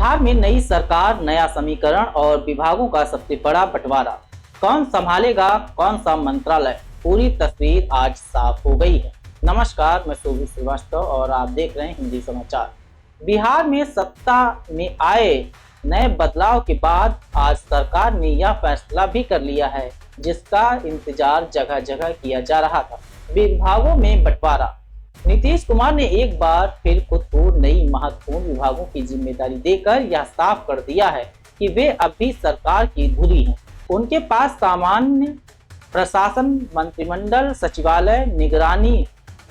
बिहार में नई सरकार, नया समीकरण और विभागों का सबसे बड़ा बंटवारा। कौन संभालेगा कौन सा मंत्रालय, पूरी तस्वीर आज साफ हो गई है। नमस्कार, मैं शोभित श्रीवास्तव और आप देख रहे हैं हिंदी समाचार। बिहार में सत्ता में आए नए बदलाव के बाद आज सरकार ने यह फैसला भी कर लिया है जिसका इंतजार जगह जगह किया जा रहा था, विभागों में बंटवारा। नीतीश कुमार ने एक बार फिर खुद को नई महत्वपूर्ण विभागों की जिम्मेदारी देकर यह साफ कर दिया है कि वे अब भी सरकार की धुरी हैं। उनके पास सामान्य प्रशासन, मंत्रिमंडल, सचिवालय, निगरानी,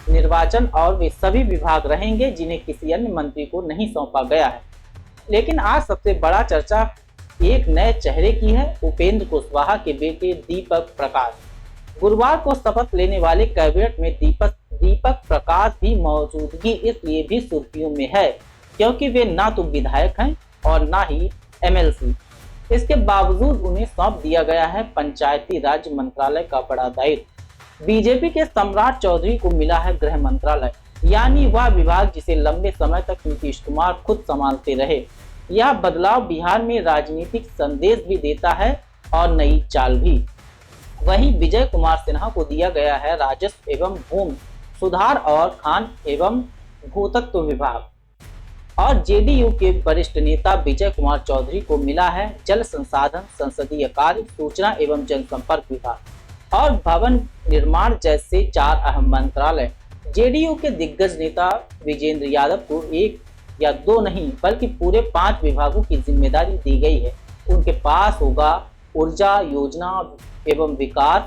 निर्वाचन और वे सभी विभाग रहेंगे जिन्हें किसी अन्य मंत्री को नहीं सौंपा गया है। लेकिन आज सबसे बड़ा चर्चा एक नए चेहरे की है, उपेंद्र कुशवाहा के बेटे दीपक प्रकाश। गुरुवार को शपथ लेने वाले कैबिनेट में दीपक प्रकाश की मौजूदगी इसलिए भी सुर्खियों में है क्योंकि वे ना तो विधायक हैं और ना ही एमएलसी। इसके बावजूद उन्हें सौंप दिया गया है पंचायती राज मंत्रालय का बड़ा दायित्व। बीजेपी के सम्राट चौधरी को मिला है गृह मंत्रालय, यानी वह विभाग जिसे लंबे समय तक नीतीश कुमार खुद संभालते रहे। यह बदलाव बिहार में राजनीतिक संदेश भी देता है और नई चाल भी। वहीं विजय कुमार सिन्हा को दिया गया है राजस्व एवं भूमि सुधार और खान एवं भूतत्व विभाग और जेडीयू के वरिष्ठ नेता विजय कुमार चौधरी को मिला है जल संसाधन, संसदीय कार्य, सूचना एवं जनसंपर्क विभाग और भवन निर्माण जैसे 4 अहम मंत्रालय। जेडीयू के दिग्गज नेता विजेंद्र यादव को 1 या 2 नहीं बल्कि पूरे 5 विभागों की जिम्मेदारी दी गई है। उनके पास होगा ऊर्जा, योजना एवं विकास,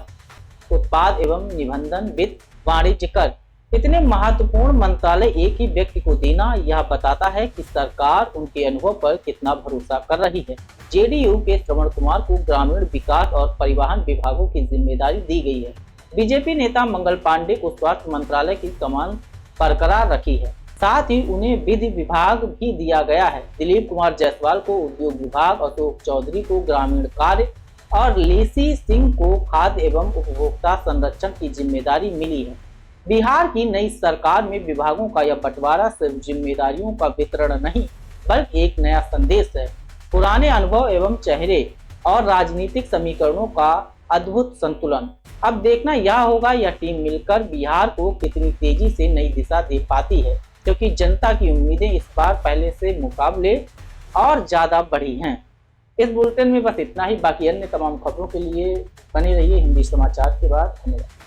उत्पाद एवं निबंधन, वित्त, वाणिज्य कर। इतने महत्वपूर्ण मंत्रालय एक ही व्यक्ति को देना यह बताता है कि सरकार उनके अनुभव पर कितना भरोसा कर रही है। जेडीयू के श्रवण कुमार को ग्रामीण विकास और परिवहन विभागों की जिम्मेदारी दी गई है। बीजेपी नेता मंगल पांडे को स्वास्थ्य मंत्रालय की कमान बरकरार रखी है। साथ ही उन्हें विधि विभाग भी दिया गया है। दिलीप कुमार जायसवाल को उद्योग विभाग, अशोक चौधरी को ग्रामीण कार्य और लेसी सिंह को खाद्य एवं उपभोक्ता संरक्षण की जिम्मेदारी मिली है। बिहार की नई सरकार में विभागों का यह बंटवारा सिर्फ जिम्मेदारियों का वितरण नहीं बल्कि एक नया संदेश है। पुराने अनुभव एवं चेहरे और राजनीतिक समीकरणों का अद्भुत संतुलन। अब देखना यह होगा यह टीम मिलकर बिहार को कितनी तेजी से नई दिशा दे पाती है, क्योंकि जनता की उम्मीदें इस बार पहले से मुकाबले और ज्यादा बढ़ी हैं। इस बुलेटिन में बस इतना ही। बाकी अन्य तमाम खबरों के लिए बने रहिए हिंदी समाचार के बाद। धन्यवाद।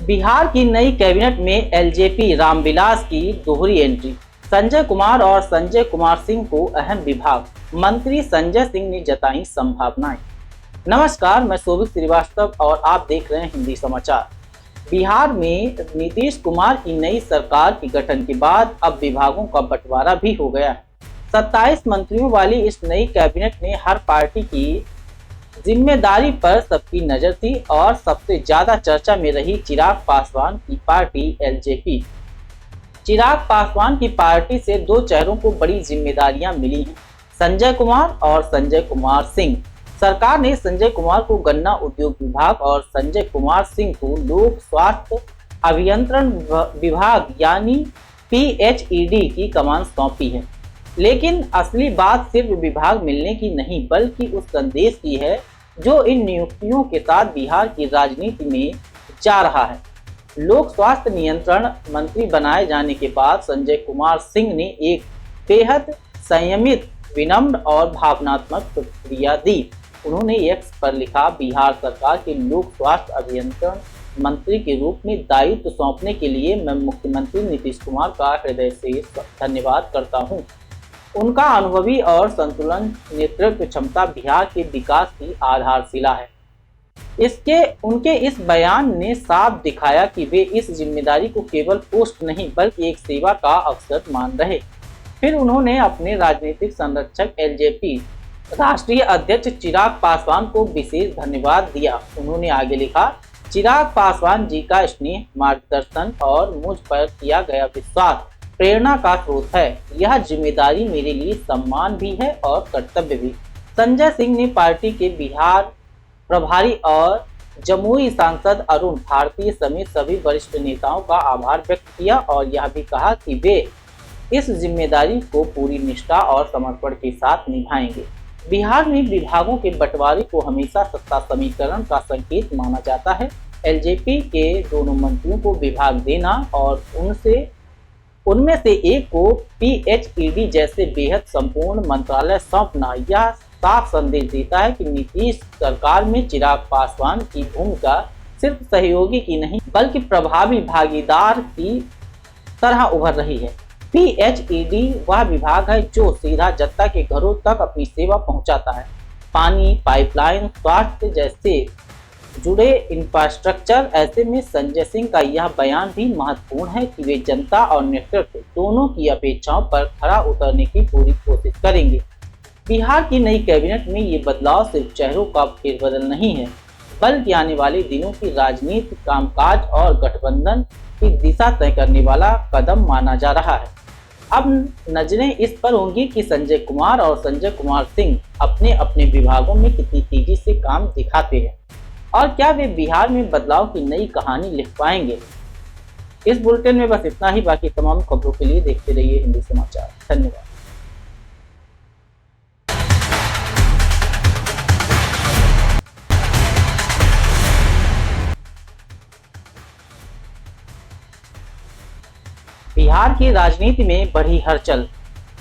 बिहार की नई कैबिनेट में एलजेपी रामविलास की दोहरी एंट्री। संजय कुमार और संजय कुमार सिंह को अहम विभाग, मंत्री संजय सिंह ने जताई संभावनाएं। नमस्कार, मैं शोभित श्रीवास्तव और आप देख रहे हैं हिंदी समाचार। बिहार में नीतीश कुमार की नई सरकार के गठन के बाद अब विभागों का बंटवारा भी हो गया है। 27 मंत्रियों वाली इस नई कैबिनेट में हर पार्टी की जिम्मेदारी पर सबकी नजर थी और सबसे ज्यादा चर्चा में रही चिराग पासवान की पार्टी एलजेपी। चिराग पासवान की पार्टी से 2 चेहरों को बड़ी जिम्मेदारियां मिली हैं, संजय कुमार और संजय कुमार सिंह। सरकार ने संजय कुमार को गन्ना उद्योग विभाग और संजय कुमार सिंह को लोक स्वास्थ्य अभियंत्रण विभाग यानी पीएचईडी की कमान सौंपी है। लेकिन असली बात सिर्फ विभाग मिलने की नहीं बल्कि उस संदेश की है जो इन नियुक्तियों के साथ बिहार की राजनीति में जा रहा है। लोक स्वास्थ्य नियंत्रण मंत्री बनाए जाने के बाद संजय कुमार सिंह ने एक बेहद संयमित, विनम्र और भावनात्मक प्रतिक्रिया दी। उन्होंने एक्स पर लिखा, बिहार सरकार के लोक स्वास्थ्य अभियंत्रण मंत्री के रूप में दायित्व सौंपने के लिए मैं मुख्यमंत्री नीतीश कुमार का हृदय से धन्यवाद करता हूं। उनका अनुभवी और संतुलन नेतृत्व क्षमता बिहार के विकास की आधारशिला है। उनके इस बयान ने साफ दिखाया कि वे इस जिम्मेदारी को केवल पोस्ट नहीं बल्कि एक सेवा का अवसर मान रहे। फिर उन्होंने अपने राजनीतिक संरक्षक एलजेपी राष्ट्रीय अध्यक्ष चिराग पासवान को विशेष धन्यवाद दिया। उन्होंने आगे लिखा, चिराग पासवान जी का स्नेह, मार्गदर्शन और मुझ पर किया गया विश्वास प्रेरणा का स्रोत है। यह जिम्मेदारी मेरे लिए सम्मान भी है और कर्तव्य भी। संजय सिंह ने पार्टी के बिहार प्रभारी और जमुई सांसद अरुण भारती समेत सभी वरिष्ठ नेताओं का आभार व्यक्त किया और यह भी कहा कि वे इस जिम्मेदारी को पूरी निष्ठा और समर्पण के साथ निभाएंगे। बिहार में विभागों के बंटवारे को हमेशा सत्ता समीकरण का संकेत माना जाता है। एलजेपी के दोनों मंत्रियों को विभाग देना और उनमें से एक को पीएचईडी जैसे बेहद संपूर्ण मंत्रालय सौंपना यह साफ संदेश देता है कि नीतीश सरकार में चिराग पासवान की भूमिका सिर्फ सहयोगी की नहीं बल्कि प्रभावी भागीदार की तरह उभर रही है। पीएचईडी वह विभाग है जो सीधा जनता के घरों तक अपनी सेवा पहुंचाता है। पानी, पाइपलाइन, स्वास्थ्य जैसे जुड़े इंफ्रास्ट्रक्चर। ऐसे में संजय सिंह का यह बयान भी महत्वपूर्ण है कि वे जनता और नेतृत्व दोनों की अपेक्षाओं पर खरा उतरने की पूरी कोशिश करेंगे। बिहार की नई कैबिनेट में ये बदलाव सिर्फ चेहरों का फेरबदल नहीं है बल्कि आने वाले दिनों की राजनीति, कामकाज और गठबंधन की दिशा तय करने वाला कदम माना जा रहा है। अब नजरें इस पर होंगी कि संजय कुमार और संजय कुमार सिंह अपने अपने विभागों में कितनी तेजी से काम दिखाते हैं और क्या वे बिहार में बदलाव की नई कहानी लिख पाएंगे। इस बुलेटिन में बस इतना ही। बाकी तमाम खबरों के लिए देखते रहिए हिंदी समाचार। धन्यवाद। बिहार की राजनीति में बढ़ी हलचल।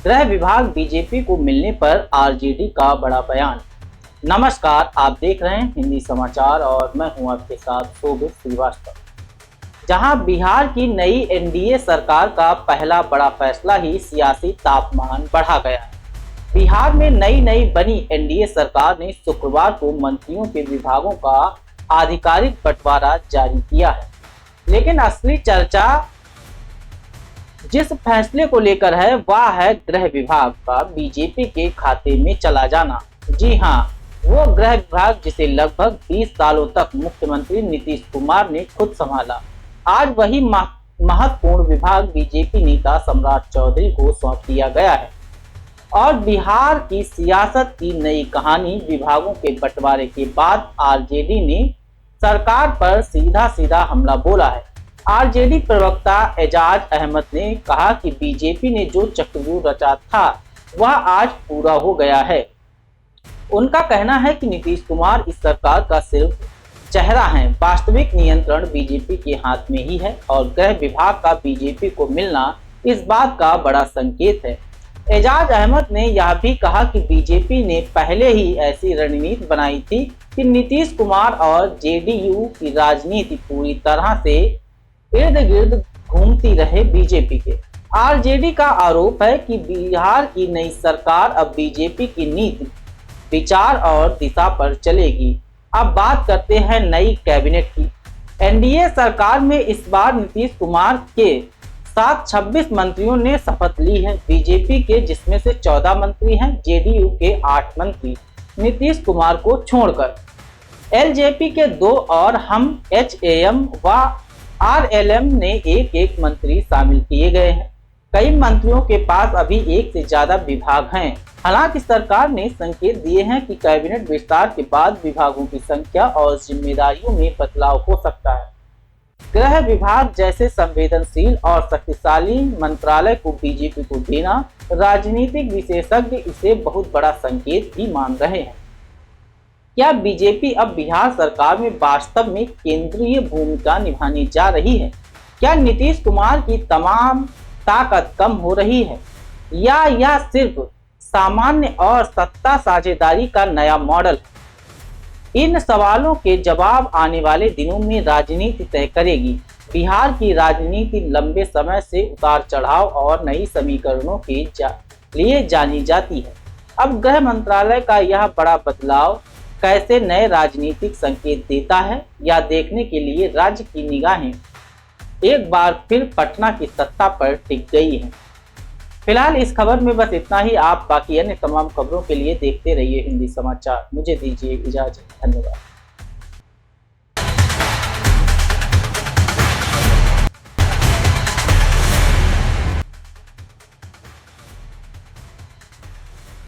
गृह विभाग बीजेपी को मिलने पर आरजेडी का बड़ा बयान। नमस्कार, आप देख रहे हैं हिंदी समाचार और मैं हूं आपके साथ शोभित श्रीवास्तव। जहां बिहार की नई एनडीए सरकार का पहला बड़ा फैसला ही सियासी तापमान बढ़ा गया है। बिहार में नई बनी एनडीए सरकार ने शुक्रवार को मंत्रियों के विभागों का आधिकारिक बंटवारा जारी किया है, लेकिन असली चर्चा जिस फैसले को लेकर है वह है गृह विभाग का बीजेपी के खाते में चला जाना। जी हां, वो गृह विभाग जिसे लगभग 20 सालों तक मुख्यमंत्री नीतीश कुमार ने खुद संभाला, आज वही महत्वपूर्ण विभाग बीजेपी नेता सम्राट चौधरी को सौंप दिया गया है। और बिहार की सियासत की नई कहानी। विभागों के बंटवारे के बाद आरजेडी ने सरकार पर सीधा हमला बोला है। आरजेडी प्रवक्ता एजाज अहमद ने कहा कि बीजेपी ने जो चक्रव्यूह रचा था वह आज पूरा हो गया है। उनका कहना है कि नीतीश कुमार इस सरकार का सिर्फ चेहरा है, वास्तविक नियंत्रण बीजेपी के हाथ में ही है और गृह विभाग का बीजेपी को मिलना इस बात का बड़ा संकेत है। एजाज अहमद ने यह भी कहा कि बीजेपी ने पहले ही ऐसी रणनीति बनाई थी कि नीतीश कुमार और जेडीयू की राजनीति पूरी तरह से इर्द गिर्द घूमती रहे बीजेपी के। आरजेडी का आरोप है कि बिहार की नई सरकार अब बीजेपी की नीति, विचार और दिशा पर चलेगी। अब बात करते हैं नई कैबिनेट की। एनडीए सरकार में इस बार नीतीश कुमार के साथ 26 मंत्रियों ने शपथ ली है। बीजेपी के जिसमें से 14 मंत्री हैं, जेडीयू के 8 मंत्री नीतीश कुमार को छोड़कर। एलजेपी के 2 और हम एचएएम व आरएलएम ने एक मंत्री शामिल किए गए हैं। कई मंत्रियों के पास अभी एक से ज्यादा विभाग हैं। हालांकि सरकार ने संकेत दिए हैं कि कैबिनेट विस्तार के बाद विभागों की संख्या और जिम्मेदारियों में बदलाव हो सकता है। गृह विभाग जैसे संवेदनशील और शक्तिशाली मंत्रालय को बीजेपी को देना राजनीतिक विशेषज्ञ इसे बहुत बड़ा संकेत भी मान रहे हैं। क्या बीजेपी अब बिहार सरकार में वास्तव में केंद्रीय भूमिका निभाने जा रही है? क्या नीतीश कुमार की तमाम ताकत कम हो रही है या यह सिर्फ सामान्य और सत्ता साझेदारी का नया मॉडल? इन सवालों के जवाब आने वाले दिनों में राजनीति तय करेगी। बिहार की राजनीति लंबे समय से उतार चढ़ाव और नई समीकरणों के लिए जानी जाती है। अब गृह मंत्रालय का यह बड़ा बदलाव कैसे नए राजनीतिक संकेत देता है, या देखने के लिए राज्य की निगाहें एक बार फिर पटना की सत्ता पर टिक गई हैं। फिलहाल इस खबर में बस इतना ही। आप बाकी अन्य तमाम खबरों के लिए देखते रहिए हिंदी समाचार। मुझे दीजिए इजाजत। धन्यवाद।